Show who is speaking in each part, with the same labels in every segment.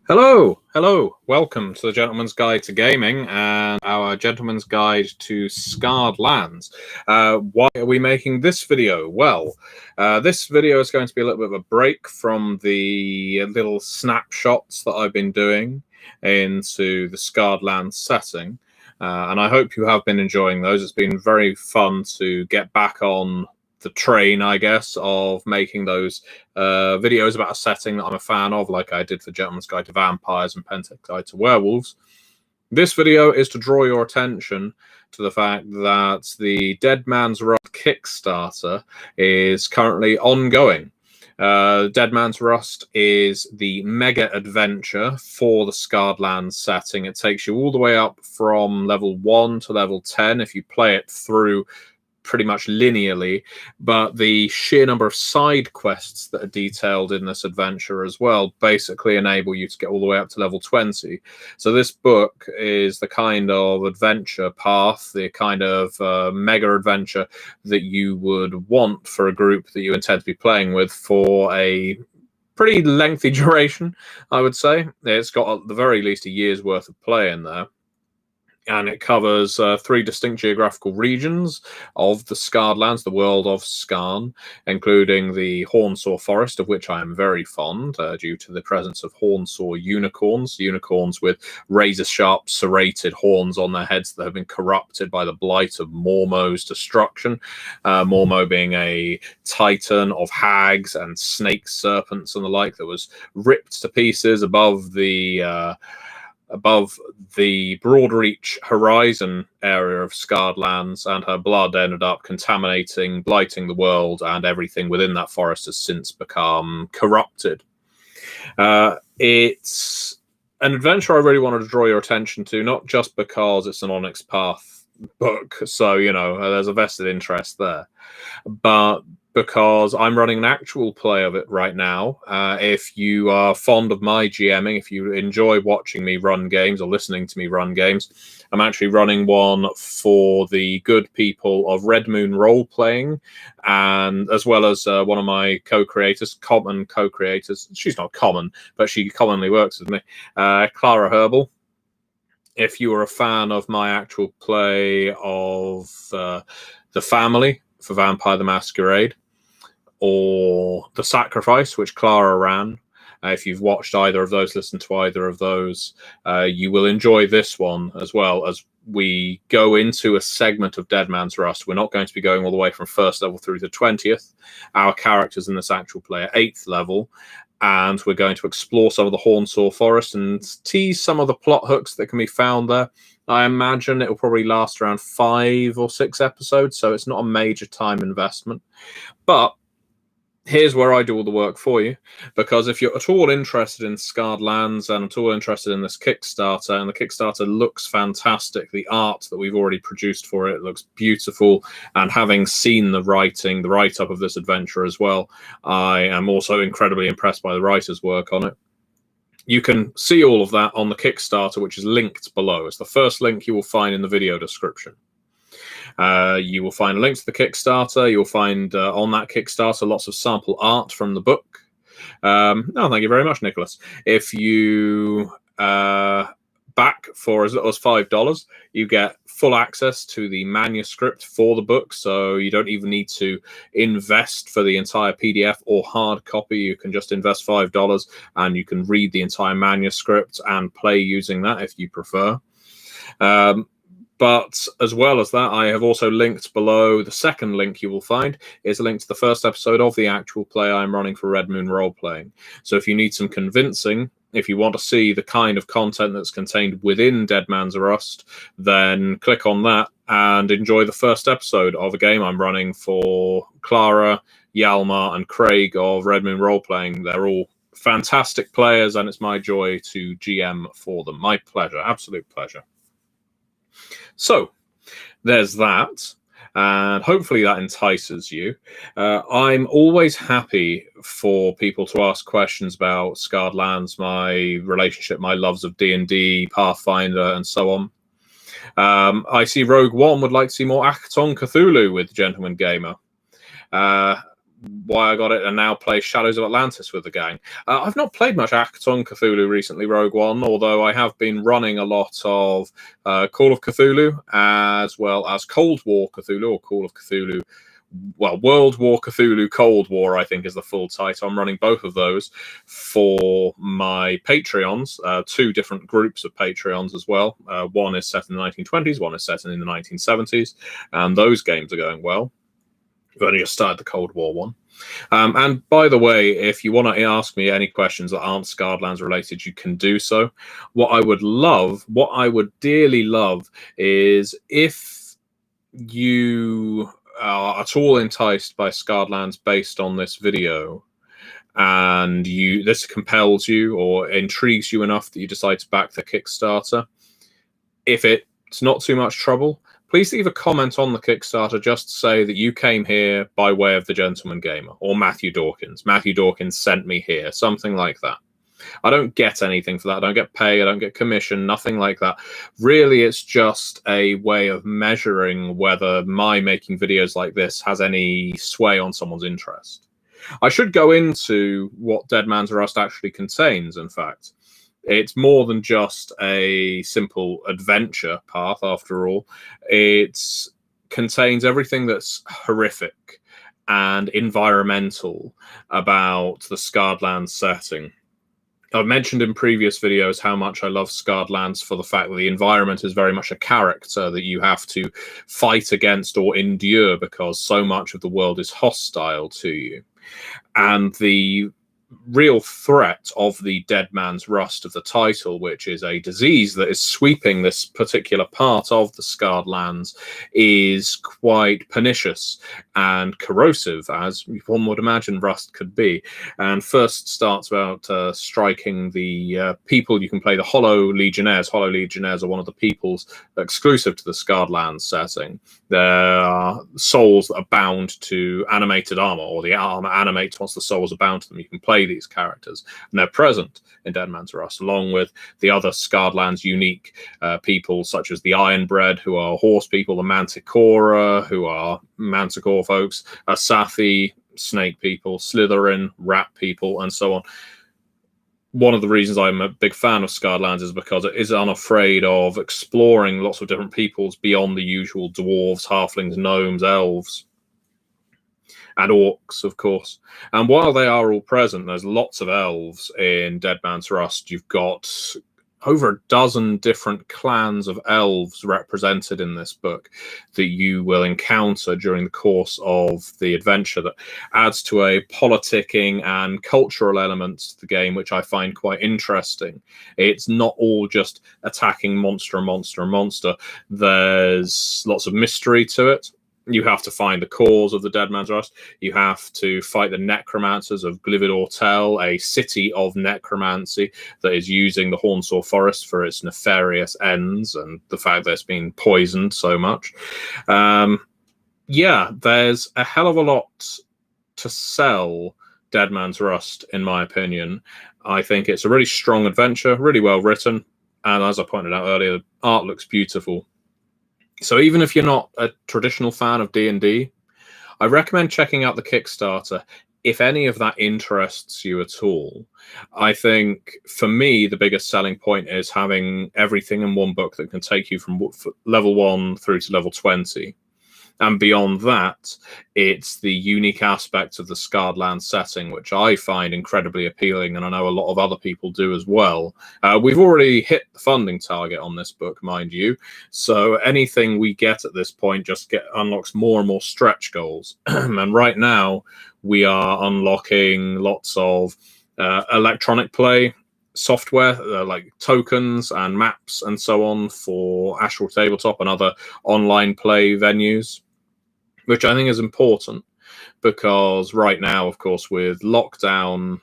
Speaker 1: Hello, welcome to the Gentleman's Guide to Gaming and our Gentleman's Guide to Scarred Lands. Why are we making this video? Well, this video is going to be a little bit of a break from the little snapshots that I've been doing into the Scarred Lands setting, and I hope you have been enjoying those. It's been very fun to get back on the train, I guess, of making those videos about a setting that I'm a fan of, like I did for Gentleman's Guide to Vampires and Pentex Guide to Werewolves. This video is to draw your attention to the fact that the Dead Man's Rust Kickstarter is currently ongoing. Dead Man's Rust is the mega adventure for the Scarred Lands setting. It takes you all the way up from level 1 to level 10 if you play it through pretty much linearly, but the sheer number of side quests that are detailed in this adventure as well basically enable you to get all the way up to level 20. So this book is the kind of adventure path, the kind of mega adventure that you would want for a group that you intend to be playing with for a pretty lengthy duration, I would say. It's got at the very least a year's worth of play in there. And it covers 3 distinct geographical regions of the Scarred Lands, the world of Skarn, including the Hornsaw Forest, of which I am very fond, due to the presence of Hornsaw unicorns with razor-sharp serrated horns on their heads that have been corrupted by the blight of Mormo's destruction. Mormo being a titan of hags and snakes, serpents, and the like that was ripped to pieces above the Broadreach horizon area of Scarred Lands, and her blood ended up contaminating, blighting the world, and everything within that forest has since become corrupted. It's an adventure I really wanted to draw your attention to, not just because it's an Onyx Path book, so, you know, there's a vested interest there, but because I'm running an actual play of it right now. If you are fond of my GMing, if you enjoy watching me run games or listening to me run games, I'm actually running one for the good people of Red Moon Role Playing, and as well as one of my common co-creators. She's not common, but she commonly works with me, Clara Herbal. If you are a fan of my actual play of The Family for Vampire the Masquerade, or The Sacrifice, which Clara ran, if you've watched either of those, listened to either of those, you will enjoy this one as well. As we go into a segment of Dead Man's Rust, we're not going to be going all the way from 1st level through to 20th. Our characters in this actual play are 8th level, and we're going to explore some of the Hornsaw Forest and tease some of the plot hooks that can be found there. I imagine it will probably last around 5 or 6 episodes, so it's not a major time investment. But here's where I do all the work for you, because if you're at all interested in Scarred Lands and at all interested in this Kickstarter, and the Kickstarter looks fantastic, the art that we've already produced for it looks beautiful, and having seen the writing, the write-up of this adventure as well, I am also incredibly impressed by the writer's work on it. You can see all of that on the Kickstarter, which is linked below. It's the first link you will find in the video description. You will find links to the Kickstarter. You'll find on that Kickstarter lots of sample art from the book. Thank you very much, Nicholas. If you back for as little as $5, you get full access to the manuscript for the book, so you don't even need to invest for the entire PDF or hard copy. You can just invest $5 and you can read the entire manuscript and play using that if you prefer. But as well as that, I have also linked below. The second link you will find is a link to the first episode of the actual play I'm running for Red Moon Role Playing. So if you need some convincing, if you want to see the kind of content that's contained within Dead Man's Rust, then click on that and enjoy the first episode of a game I'm running for Clara, Yalmar, and Craig of Red Moon Role Playing. They're all fantastic players, and it's my joy to GM for them. My pleasure, absolute pleasure. So there's that, and hopefully that entices you. I'm always happy for people to ask questions about Scarred Lands, my relationship, my loves of D&D, Pathfinder, and so on. I see Rogue One would like to see more Achtung Cthulhu with Gentleman Gamer. why I got it, and now play Shadows of Atlantis with the gang. I've not played much Achtung Cthulhu recently, Rogue One, although I have been running a lot of Call of Cthulhu, as well as Cold War Cthulhu, or Call of Cthulhu. Well, World War Cthulhu Cold War, I think, is the full title. I'm running both of those for my Patreons, two different groups of Patreons as well. One is set in the 1920s, one is set in the 1970s, and those games are going well. We've only just started the Cold War one. And by the way, if you want to ask me any questions that aren't Scardlands related, you can do so. What I would dearly love, is if you are at all enticed by Scardlands based on this video, and this compels you or intrigues you enough that you decide to back the Kickstarter, if it's not too much trouble, please leave a comment on the Kickstarter. Just say that you came here by way of the Gentleman Gamer or Matthew Dawkins. Matthew Dawkins sent me here, something like that. I don't get anything for that. I don't get pay. I don't get commission, nothing like that. Really, it's just a way of measuring whether my making videos like this has any sway on someone's interest. I should go into what Dead Man's Rust actually contains, in fact. It's more than just a simple adventure path, after all. It contains everything that's horrific and environmental about the Scardlands setting. I've mentioned in previous videos how much I love Scardlands for the fact that the environment is very much a character that you have to fight against or endure, because so much of the world is hostile to you. And the real threat of the Dead Man's Rust of the title, which is a disease that is sweeping this particular part of the Scardlands, is quite pernicious and corrosive, as one would imagine rust could be. And first starts about striking the people. You can play the Hollow Legionnaires. Hollow Legionnaires are one of the peoples exclusive to the Scardlands setting. They're souls that are bound to animated armor, or the armor animates once the souls are bound to them. You can play these characters, and they're present in Dead Man's Rust, along with the other Scardlands unique people, such as the Ironbred, who are horse people, the Manticora, who are Manticore folks, Asathi, snake people, Slytherin, rat people, and so on. One of the reasons I'm a big fan of Scardlands is because it is unafraid of exploring lots of different peoples beyond the usual dwarves, halflings, gnomes, elves, and orcs, of course. And while they are all present, there's lots of elves in Dead Man's Rust. You've got over a dozen different clans of elves represented in this book that you will encounter during the course of the adventure, that adds to a politicking and cultural element to the game, which I find quite interesting. It's not all just attacking monster. There's lots of mystery to it. You have to find the cause of the Dead Man's Rust. You have to fight the necromancers of Glivid-Ortel, a city of necromancy that is using the Hornsaw Forest for its nefarious ends, and the fact that it's been poisoned so much. Yeah, there's a hell of a lot to sell Dead Man's Rust, in my opinion. I think it's a really strong adventure, really well written, and as I pointed out earlier, the art looks beautiful. So even if you're not a traditional fan of D&D, I recommend checking out the Kickstarter if any of that interests you at all. I think, for me, the biggest selling point is having everything in one book that can take you from level 1 through to level 20. And beyond that, it's the unique aspects of the Scardlands setting, which I find incredibly appealing, and I know a lot of other people do as well. We've already hit the funding target on this book, mind you, so anything we get at this point just unlocks more and more stretch goals. And right now, we are unlocking lots of electronic play software, like tokens and maps and so on, for Astral Tabletop and other online play venues, which I think is important, because right now, of course, with lockdown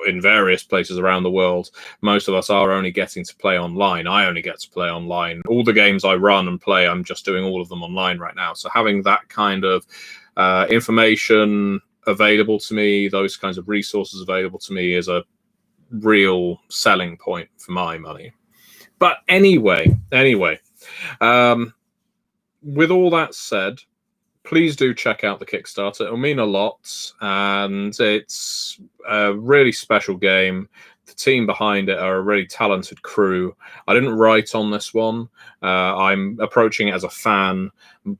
Speaker 1: in various places around the world, most of us are only getting to play online. I only get to play online. All the games I run and play, I'm just doing all of them online right now. So having that kind of information available to me, those kinds of resources available to me, is a real selling point for my money. But anyway, with all that said, please do check out the Kickstarter. It'll mean a lot, and it's a really special game. The team behind it are a really talented crew. I didn't write on this one. I'm approaching it as a fan,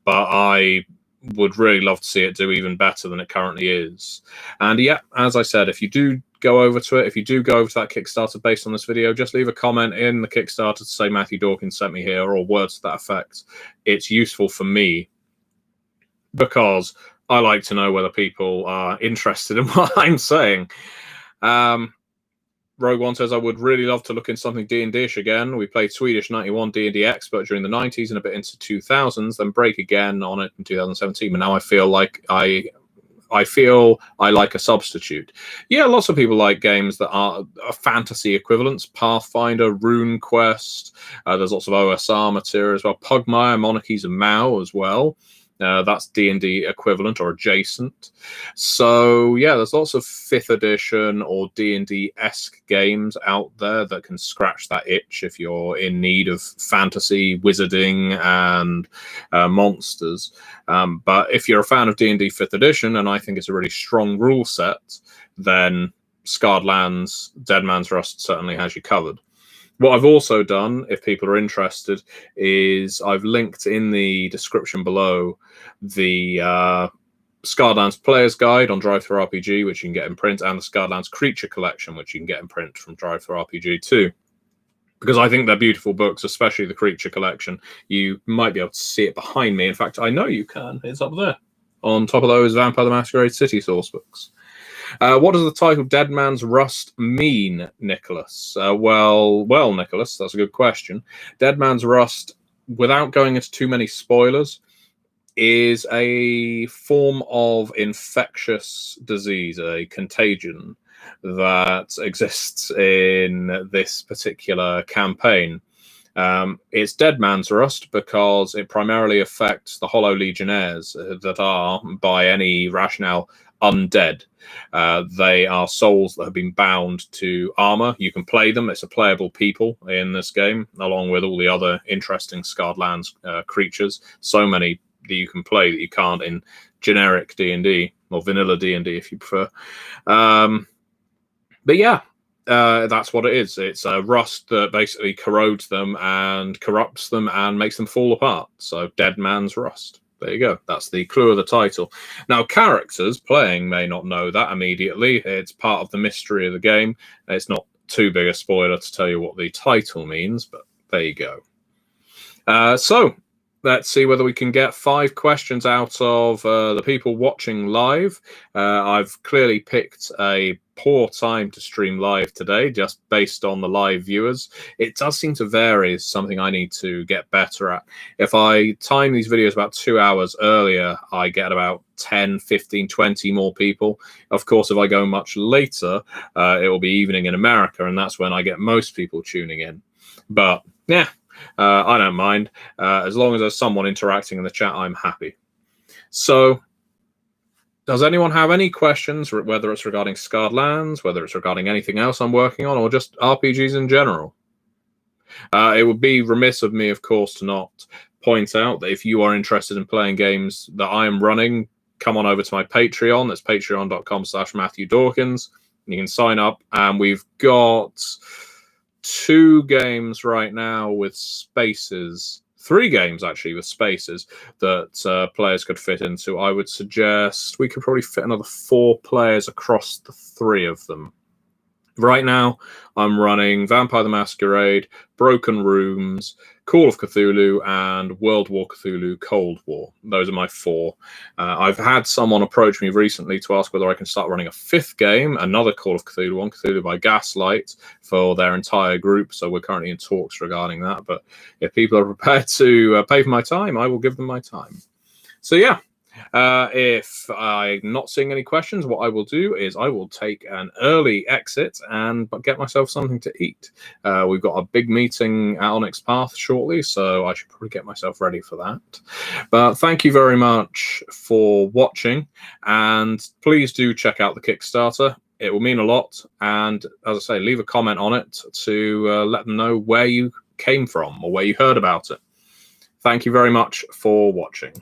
Speaker 1: but I would really love to see it do even better than it currently is. And yeah, as I said, if you do go over to it, if you do go over to that Kickstarter based on this video, just leave a comment in the Kickstarter to say Matthew Dawkins sent me here, or words to that effect. It's useful for me because I like to know whether people are interested in what I'm saying. Rogue One says, I would really love to look in something D&D-ish again. We played Swedish 91 D&D Expert during the 90s and a bit into 2000s, then break again on it in 2017. And now I feel like I like a substitute. Yeah, lots of people like games that are fantasy equivalents. Pathfinder, Rune Quest. There's lots of OSR material as well. Pugmire, Monarchies of Mao as well. That's D&D equivalent or adjacent. So yeah, there's lots of 5th edition or D&D-esque games out there that can scratch that itch if you're in need of fantasy, wizarding, and monsters. But if you're a fan of D&D 5th edition, and I think it's a really strong rule set, then Scarred Lands, Dead Man's Rust certainly has you covered. What I've also done, if people are interested, is I've linked in the description below the Scarred Lands Player's Guide on Drive-Thru RPG, which you can get in print, and the Scarred Lands Creature Collection, which you can get in print from Drive-Thru RPG too. Because I think they're beautiful books, especially the Creature Collection. You might be able to see it behind me. In fact, I know you can. It's up there, on top of those Vampire the Masquerade City source books. What does the title Dead Man's Rust mean, Nicholas? Well, Nicholas, that's a good question. Dead Man's Rust, without going into too many spoilers, is a form of infectious disease, a contagion that exists in this particular campaign. It's Dead Man's Rust because it primarily affects the Hollow Legionnaires that are, by any rationale, undead. They are souls that have been bound to armor. You can play them. It's a playable people in this game, along with all the other interesting Scarred Lands creatures. So many that you can play that you can't in generic D&D, or vanilla D&D if you prefer. But yeah, that's what it is. It's a rust that basically corrodes them and corrupts them and makes them fall apart. So Dead Man's Rust. There you go. That's the clue of the title. Now, characters playing may not know that immediately. It's part of the mystery of the game. It's not too big a spoiler to tell you what the title means, but there you go. So let's see whether we can get 5 questions out of the people watching live. I've clearly picked a poor time to stream live today, just based on the live viewers. It does seem to vary, is something I need to get better at. If I time these videos about 2 hours earlier, I get about 10, 15, 20 more people. Of course, if I go much later, it will be evening in America, and that's when I get most people tuning in. But yeah, I don't mind. As long as there's someone interacting in the chat, I'm happy. So, does anyone have any questions, whether it's regarding Scarred Lands, whether it's regarding anything else I'm working on, or just RPGs in general? It would be remiss of me, of course, to not point out that if you are interested in playing games that I am running, come on over to my Patreon. That's patreon.com/Matthew Dawkins. You can sign up, and we've got 2 games right now with spaces. 3 games actually with spaces that players could fit into. I would suggest we could probably fit another 4 players across the 3 of them. Right now, I'm running Vampire the Masquerade, Broken Rooms, Call of Cthulhu, and World War Cthulhu Cold War. Those are my 4. I've had someone approach me recently to ask whether I can start running a 5th game, another Call of Cthulhu one, Cthulhu by Gaslight, for their entire group. So we're currently in talks regarding that. But if people are prepared to pay for my time, I will give them my time. So yeah. If I'm not seeing any questions, what I will do is I will take an early exit and get myself something to eat. We've got a big meeting at Onyx Path shortly, so I should probably get myself ready for that. But thank you very much for watching, and please do check out the Kickstarter. It will mean a lot, and as I say, leave a comment on it to let them know where you came from or where you heard about it. Thank you very much for watching.